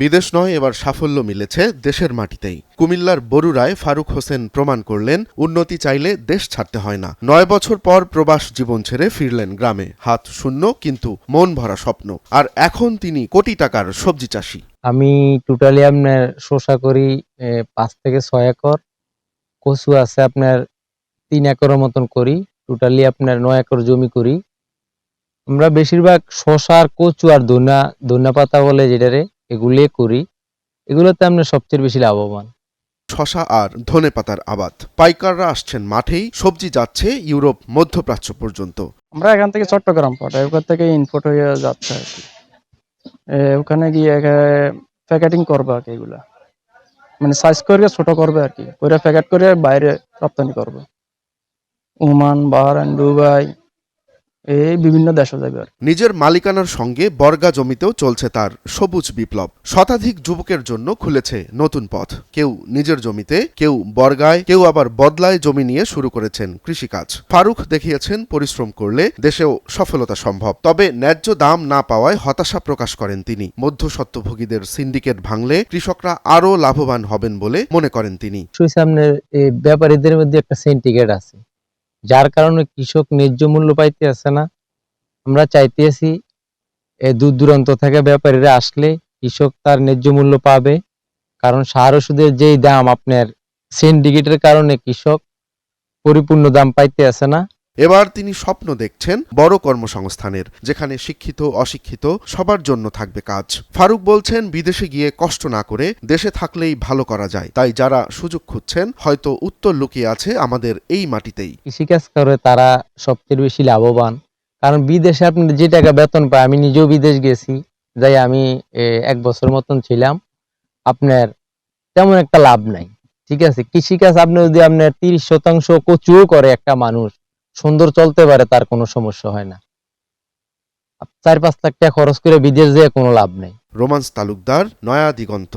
বিদেশ নয়, এবার সাফল্য মিলেছে দেশের মাটিতেই। কুমিল্লার বরুড়ায় ফারুক হোসেন প্রমাণ করলেন, উন্নতি চাইলে দেশ ছাড়তে হয় না। ৯ বছর পর প্রবাস জীবন ছেড়ে ফিরলেন গ্রামে। হাত শূন্য, কিন্তু মন ভরা স্বপ্ন। আর এখন তিনি কোটি টাকার সবজি চাষী। আমি টোটালি আপনার শসা করি ৫ থেকে ৬ একর, কচু আছে আপনার ৩ একরের মতন করি, টোটালি আপনার ৯ একর জমি করি। আমরা বেশিরভাগ শসা আর কচু আর ধনিয়া পাতা বলে যেটারে, এগুলি করি। এগুলোতে আমরা সবচেয়ে বেশি লাভবান। শশা আর ধনেপাতার আবাদ। পাইকাররা আসছেন মাঠেই, সবজি যাচ্ছে ইউরোপ, মধ্যপ্রাচ্য পর্যন্ত। আমরা এখান থেকে চট্টগ্রাম পাঠাই, ওখান থেকে ইনপুট হয়ে যাচ্ছে আর কি। ওখানে গিয়ে প্যাকেটিং করবে আর কি, এগুলা মানে সাইজ করে ছোট করবে আর কি, ওইটা প্যাকেট করে বাইরে রপ্তানি করবে, ওমান, বাহরাইন, দুবাই, এই বিভিন্ন দেশে যাবে আর কি। নিজের মালিকানার সঙ্গে বর্গা জমিতেও চলছে তার সবুজ বিপ্লব। শতাধিক যুবকের জন্য খুলেছে নতুন পথ। কেউ নিজের জমিতে, কেউ বর্গায়, কেউ আবার বদলায় জমি নিয়ে শুরু করেছেন কৃষিকাজ। ফারুক দেখিয়েছেন, পরিশ্রম করলে দেশেও সফলতা সম্ভব। তবে ন্যায্য দাম না পাওয়ায় হতাশা প্রকাশ করেন তিনি। মধ্যস্বত্বভোগীদের সিন্ডিকেট ভাঙলে কৃষকরা আরও লাভবান হবেন বলে মনে করেন তিনি। সামনের এই ব্যাপারীদের মধ্যে একটা সিন্ডিকেট আছে, যার কারণে কৃষক ন্যায্য মূল্য পাইতে আছে না। আমরা চাইতেছি দূর দূরান্ত থেকে ব্যাপারীরা আসলে কৃষক তার ন্যায্য মূল্য পাবে, কারণ সার ওষুধের যেই দাম আপনার সিন্ডিকেটের কারণে কৃষক পরিপূর্ণ দাম পাইতে আছে না। এবার তিনি স্বপ্ন দেখছেন বড় কর্মসংস্থানের, যেখানে শিক্ষিত অশিক্ষিত সবার জন্য থাকবে কাজ। ফারুক বলছেন, বিদেশে গিয়ে কষ্ট না করে দেশে থাকলেই ভালো করা যায়। তাই যারা সুযোগ খুঁজছেন, হয়তো উত্তর লুকিয়ে আছে আমাদের এই মাটিতেই। কৃষিকাজ করে তারা সবচেয়ে বেশি লাভবান, কারণ বিদেশে আপনি যে টাকা বেতন পায়, আমি নিজেও বিদেশ গেছি, যাই আমি ১ বছর মতন ছিলাম, আপনার তেমন একটা লাভ নাই। ঠিক আছে, কৃষিকাজ আপনি যদি আপনার ৩০% কচুও করে একটা মানুষ, সুন্দর চলতে পারে, তার কোনো সমস্যা হয় না। ৪-৫ লাখ টাকা খরচ করে বিদেশ যেয়ে কোনো লাভ নেই। রোমান্স তালুকদার, নয়া দিগন্ত।